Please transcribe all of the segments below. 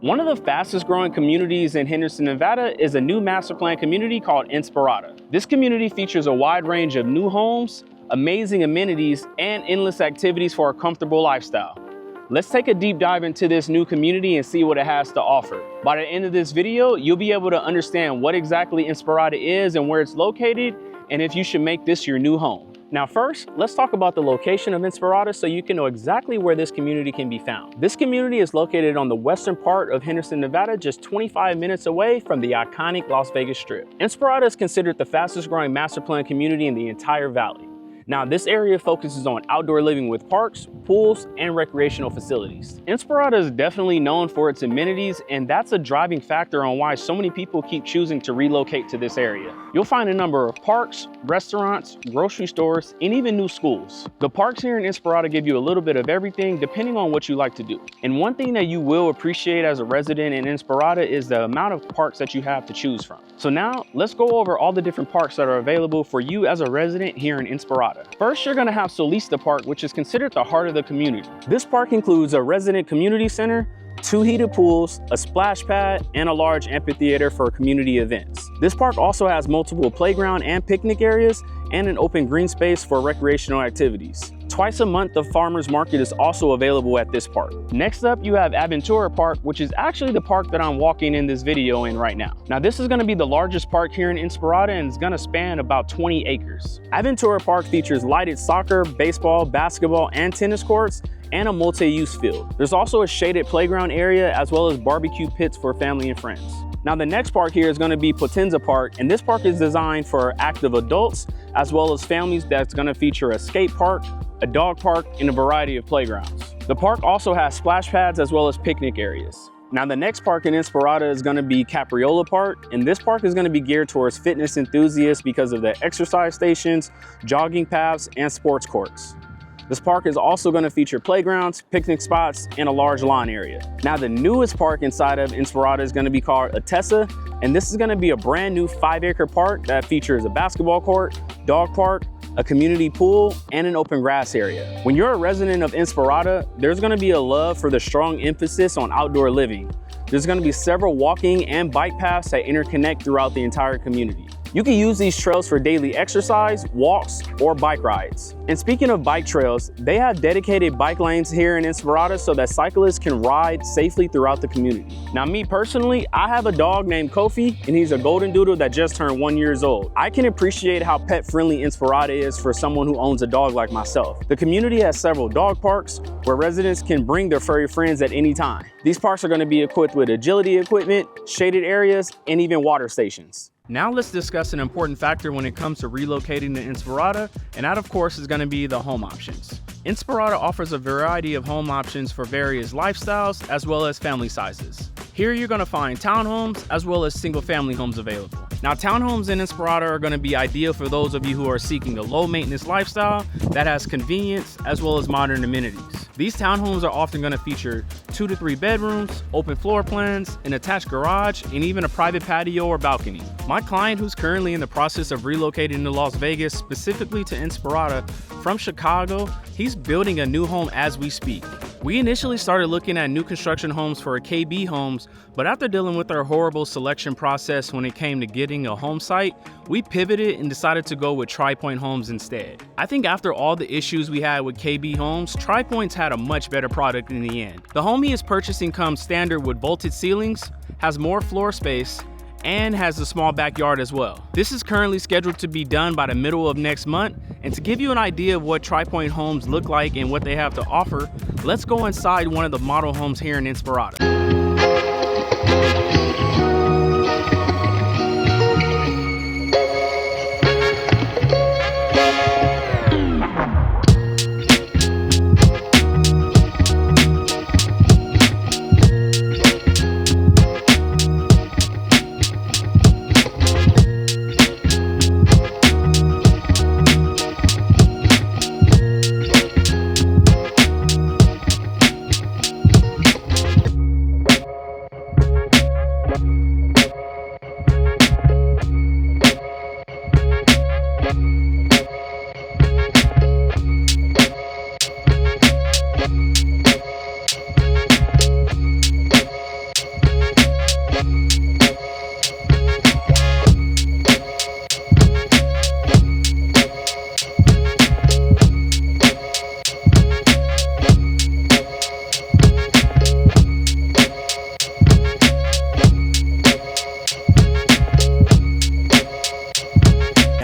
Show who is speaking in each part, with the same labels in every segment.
Speaker 1: One of the fastest growing communities in Henderson, Nevada is a new master plan community called INSPIRADA. This community features a wide range of new homes, amazing amenities, and endless activities for a comfortable lifestyle. Let's take a deep dive into this new community and see what it has to offer. By the end of this video, you'll be able to understand what exactly INSPIRADA is and where it's located, and if you should make this your new home. Now first, let's talk about the location of INSPIRADA so you can know exactly where this community can be found. This community is located on the western part of Henderson, Nevada, just 25 minutes away from the iconic Las Vegas Strip. INSPIRADA is considered the fastest growing master plan community in the entire valley. Now, this area focuses on outdoor living with parks, pools, and recreational facilities. INSPIRADA is definitely known for its amenities, and that's a driving factor on why so many people keep choosing to relocate to this area. You'll find a number of parks, restaurants, grocery stores, and even new schools. The parks here in INSPIRADA give you a little bit of everything depending on what you like to do. And one thing that you will appreciate as a resident in INSPIRADA is the amount of parks that you have to choose from. So now, let's go over all the different parks that are available for you as a resident here in INSPIRADA. First, you're gonna have Solista Park, which is considered the heart of the community. This park includes a resident community center, 2 heated pools, a splash pad, and a large amphitheater for community events. This park also has multiple playground and picnic areas and an open green space for recreational activities. Twice a month, the farmers market is also available at this park. Next up, you have Aventura Park, which is actually the park that I'm walking in this video in right now. Now, this is gonna be the largest park here in INSPIRADA and it's gonna span about 20 acres. Aventura Park features lighted soccer, baseball, basketball, and tennis courts, and a multi-use field. There's also a shaded playground area as well as barbecue pits for family and friends. Now the next park here is going to be Potenza Park, and this park is designed for active adults as well as families. That's going to feature a skate park, a dog park, and a variety of playgrounds. The park also has splash pads as well as picnic areas. Now the next park in INSPIRADA is going to be Capriola Park, and this park is going to be geared towards fitness enthusiasts because of the exercise stations, jogging paths, and sports courts. This park is also going to feature playgrounds, picnic spots, and a large lawn area. Now the newest park inside of INSPIRADA is going to be called Atessa, and this is going to be a brand new 5-acre park that features a basketball court, dog park, a community pool, and an open grass area. When you're a resident of INSPIRADA, there's going to be a love for the strong emphasis on outdoor living. There's going to be several walking and bike paths that interconnect throughout the entire community. You can use these trails for daily exercise, walks, or bike rides. And speaking of bike trails, they have dedicated bike lanes here in INSPIRADA so that cyclists can ride safely throughout the community. Now me personally, I have a dog named Kofi, and he's a golden doodle that just turned 1 year old. I can appreciate how pet-friendly INSPIRADA is for someone who owns a dog like myself. The community has several dog parks where residents can bring their furry friends at any time. These parks are going to be equipped with agility equipment, shaded areas, and even water stations. Now let's discuss an important factor when it comes to relocating to INSPIRADA, and that of course is going to be the home options. INSPIRADA offers a variety of home options for various lifestyles as well as family sizes. Here you're going to find townhomes as well as single family homes available. Now townhomes in INSPIRADA are going to be ideal for those of you who are seeking a low maintenance lifestyle that has convenience as well as modern amenities. These townhomes are often going to feature 2 to 3 bedrooms, open floor plans, an attached garage, and even a private patio or balcony. My client, who's currently in the process of relocating to Las Vegas, specifically to INSPIRADA from Chicago, he's building a new home as we speak. We initially started looking at new construction homes for KB Homes, but after dealing with our horrible selection process when it came to getting a home site, we pivoted and decided to go with Tri-Point Homes instead. I think after all the issues we had with KB Homes, Tri-Point's had a much better product in the end. The home he is purchasing comes standard with vaulted ceilings, has more floor space, and has a small backyard as well. This is currently scheduled to be done by the middle of next month, and to give you an idea of what Tri-Point Homes look like and what they have to offer, let's go inside one of the model homes here in INSPIRADA.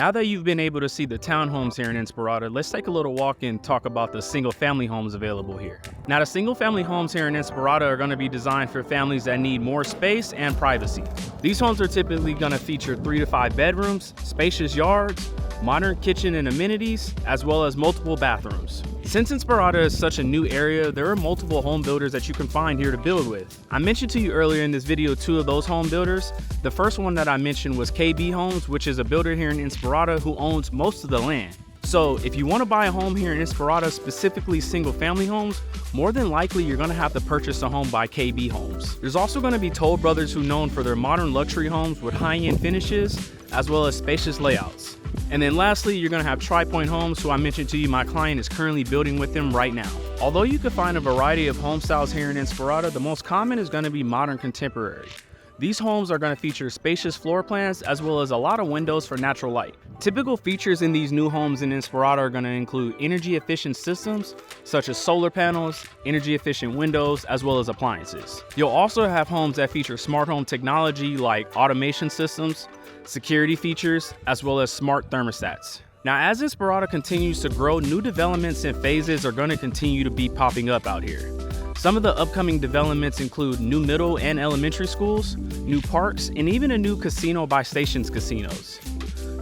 Speaker 1: Now that you've been able to see the townhomes here in Inspirada, let's take a little walk and talk about the single family homes available here. Now, the single family homes here in Inspirada are going to be designed for families that need more space and privacy. These homes are typically going to feature 3 to 5 bedrooms, spacious yards, modern kitchen and amenities, as well as multiple bathrooms. Since Inspirada is such a new area, there are multiple home builders that you can find here to build with. I mentioned to you earlier in this video 2 of those home builders. The first one that I mentioned was KB Homes, which is a builder here in Inspirada who owns most of the land. So if you want to buy a home here in Inspirada, specifically single family homes, more than likely you're going to have to purchase a home by KB Homes. There's also going to be Toll Brothers, who are known for their modern luxury homes with high-end finishes as well as spacious layouts. And then lastly, you're going to have Tri-Point Homes, who I mentioned to you my client is currently building with them right now. Although you can find a variety of home styles here in Inspirada, the most common is going to be modern contemporary. These homes are going to feature spacious floor plans as well as a lot of windows for natural light. Typical features in these new homes in Inspirada are going to include energy efficient systems such as solar panels, energy efficient windows, as well as appliances. You'll also have homes that feature smart home technology like automation systems, security features, as well as smart thermostats. Now, as Inspirada continues to grow, new developments and phases are going to continue to be popping up out here. Some of the upcoming developments include new middle and elementary schools, new parks, and even a new casino by Stations Casinos.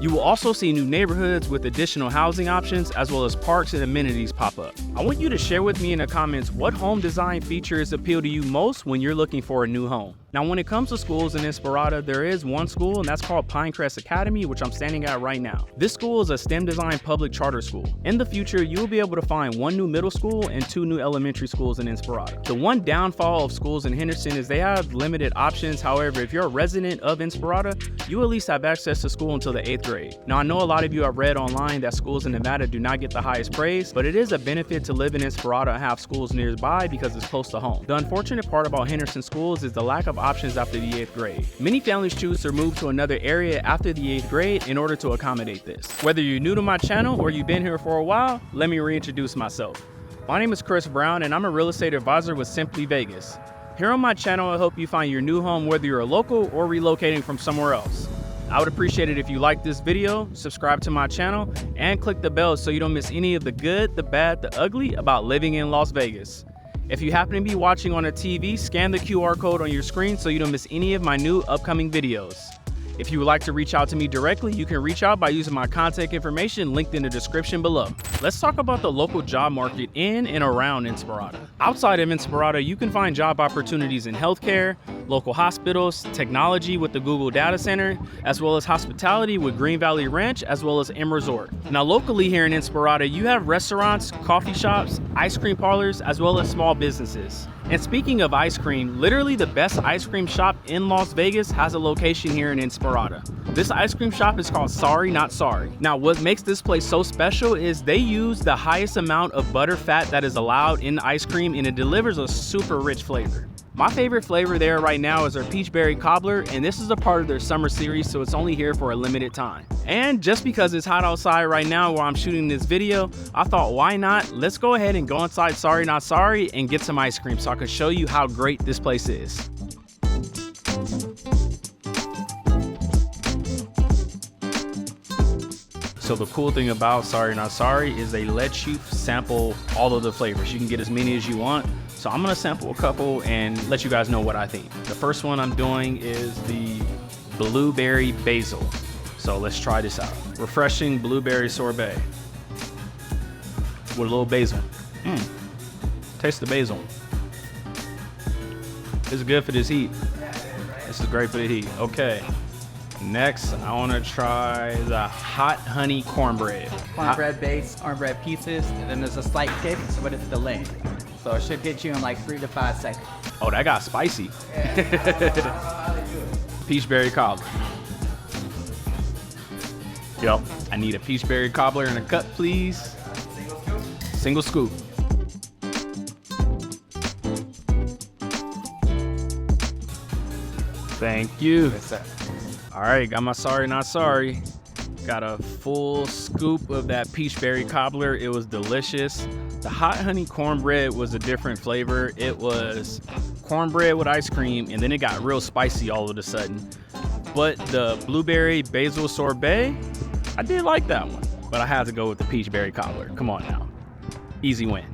Speaker 1: You will also see new neighborhoods with additional housing options as well as parks and amenities pop up. I want you to share with me in the comments what home design features appeal to you most when you're looking for a new home. Now, when it comes to schools in Inspirada, there is one school, and that's called Pinecrest Academy, which I'm standing at right now. This school is a STEM design public charter school. In the future, you'll be able to find 1 new middle school and 2 new elementary schools in Inspirada. The one downfall of schools in Henderson is they have limited options. However, if you're a resident of Inspirada, you at least have access to school until the 8th grade. Now, I know a lot of you have read online that schools in Nevada do not get the highest praise, but it is a benefit to live in Inspirada and have schools nearby because it's close to home. The unfortunate part about Henderson schools is the lack of options after the 8th grade. Many families choose to move to another area after the 8th grade in order to accommodate this. Whether you're new to my channel or you've been here for a while, let me reintroduce myself. My name is Chris Brown, and I'm a real estate advisor with Simply Vegas. Here on my channel, I hope you find your new home whether you're a local or relocating from somewhere else. I would appreciate it if you like this video, subscribe to my channel, and click the bell so you don't miss any of the good, the bad, the ugly about living in Las Vegas. If you happen to be watching on a TV, scan the QR code on your screen so you don't miss any of my new upcoming videos. If you would like to reach out to me directly, you can reach out by using my contact information linked in the description below. Let's talk about the local job market in and around Inspirada. Outside of Inspirada, you can find job opportunities in healthcare, local hospitals, technology with the Google Data Center, as well as hospitality with Green Valley Ranch, as well as M Resort. Now, locally here in Inspirada, you have restaurants, coffee shops, ice cream parlors, as well as small businesses. And speaking of ice cream, literally the best ice cream shop in Las Vegas has a location here in Inspirada. This ice cream shop is called Sorry Not Sorry. Now, what makes this place so special is they use the highest amount of butter fat that is allowed in ice cream, and it delivers a super rich flavor. My favorite flavor there right now is their peach berry cobbler, and this is a part of their summer series, so it's only here for a limited time. And just because it's hot outside right now while I'm shooting this video, I thought, why not? Let's go ahead and go inside Sorry Not Sorry and get some ice cream so I can show you how great this place is. So the cool thing about Sorry Not Sorry is they let you sample all of the flavors. You can get as many as you want. So I'm gonna sample a couple and let you guys know what I think. The first one I'm doing is the blueberry basil. So let's try this out. Refreshing blueberry sorbet with a little basil. Taste the basil. This is good for this heat. This is great for the heat. Okay. Next, I want to try the hot honey cornbread.
Speaker 2: Cornbread base, cornbread pieces, and then there's a slight kick, but it's delayed. So it should get you in like 3 to 5 seconds.
Speaker 1: Oh, that got spicy. Peachberry cobbler. Yep. I need a peachberry cobbler in a cup, please. Single scoop. Thank you.
Speaker 2: Yes, sir.
Speaker 1: All right, got my Sorry Not Sorry. Got a full scoop of that peachberry cobbler. It was delicious. The hot honey cornbread was a different flavor. It was cornbread with ice cream, and then it got real spicy all of a sudden. But the blueberry basil sorbet, I did like that one, but I had to go with the peach berry cobbler. Come on now. Easy win.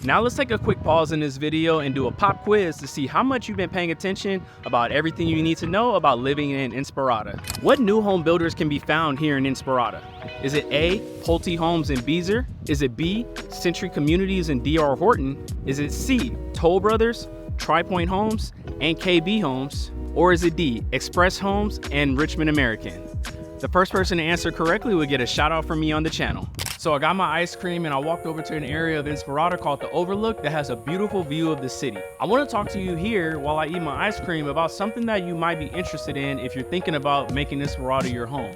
Speaker 1: Now let's take a quick pause in this video and do a pop quiz to see how much you've been paying attention about everything you need to know about living in Inspirada. What new home builders can be found here in Inspirada? Is it A, Pulte Homes in Beezer? Is it B, Century Communities in D.R. Horton? Is it C, Toll Brothers, Tri-Point Homes, and KB Homes? Or is it D, Express Homes and Richmond American? The first person to answer correctly will get a shout out from me on the channel. So I got my ice cream and I walked over to an area of Inspirada called the Overlook that has a beautiful view of the city. I want to talk to you here while I eat my ice cream about something that you might be interested in if you're thinking about making Inspirada your home.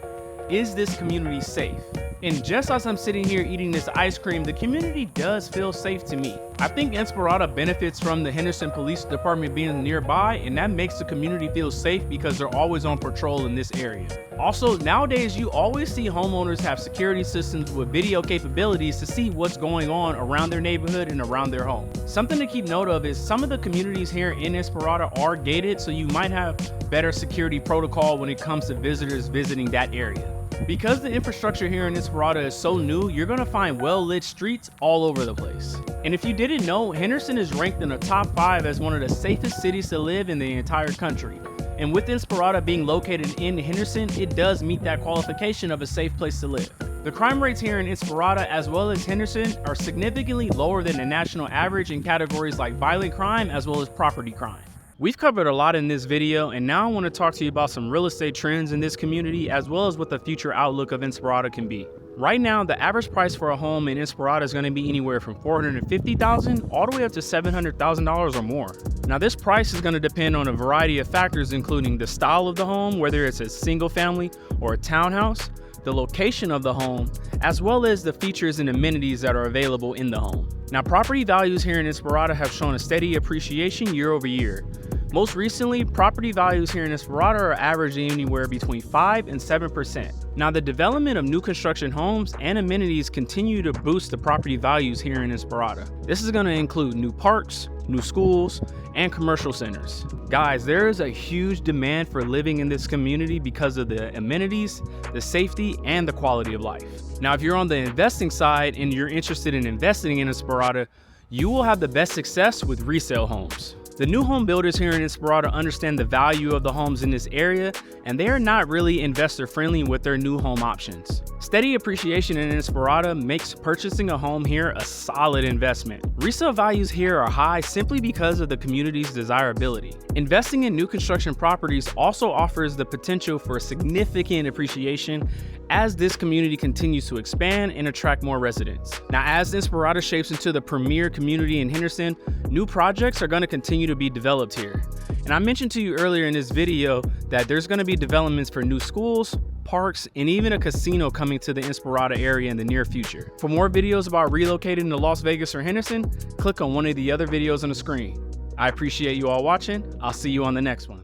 Speaker 1: Is this community safe? And just as I'm sitting here eating this ice cream, the community does feel safe to me. I think Inspirada benefits from the Henderson Police Department being nearby, and that makes the community feel safe because they're always on patrol in this area. Also, nowadays you always see homeowners have security systems with video capabilities to see what's going on around their neighborhood and around their home. Something to keep note of is some of the communities here in Inspirada are gated, so you might have better security protocol when it comes to visitors visiting that area. Because the infrastructure here in Inspirada is so new, you're gonna find well-lit streets all over the place. And if you didn't know, Henderson is ranked in the top 5 as one of the safest cities to live in the entire country. And with Inspirada being located in Henderson, it does meet that qualification of a safe place to live. The crime rates here in Inspirada as well as Henderson are significantly lower than the national average in categories like violent crime as well as property crime. We've covered a lot in this video, and now I want to talk to you about some real estate trends in this community as well as what the future outlook of Inspirada can be. Right now, the average price for a home in Inspirada is going to be anywhere from $450,000 all the way up to $700,000 or more. Now, this price is going to depend on a variety of factors, including the style of the home, whether it's a single family or a townhouse, the location of the home, as well as the features and amenities that are available in the home. Now, property values here in Inspirada have shown a steady appreciation year over year. Most recently, property values here in Inspirada are averaging anywhere between 5 and 7%. Now, the development of new construction homes and amenities continue to boost the property values here in Inspirada. This is going to include new parks, new schools, and commercial centers. Guys, there is a huge demand for living in this community because of the amenities, the safety, and the quality of life. Now, if you're on the investing side and you're interested in investing in Inspirada, you will have the best success with resale homes. The new home builders here in Inspirada understand the value of the homes in this area, and they are not really investor friendly with their new home options. Steady appreciation in Inspirada makes purchasing a home here a solid investment. Resale values here are high simply because of the community's desirability. Investing in new construction properties also offers the potential for significant appreciation as this community continues to expand and attract more residents. Now, as Inspirada shapes into the premier community in Henderson, new projects are going to continue to be developed here. And I mentioned to you earlier in this video that there's going to be developments for new schools, parks, and even a casino coming to the Inspirada area in the near future. For more videos about relocating to Las Vegas or Henderson, click on one of the other videos on the screen. I appreciate you all watching. I'll see you on the next one.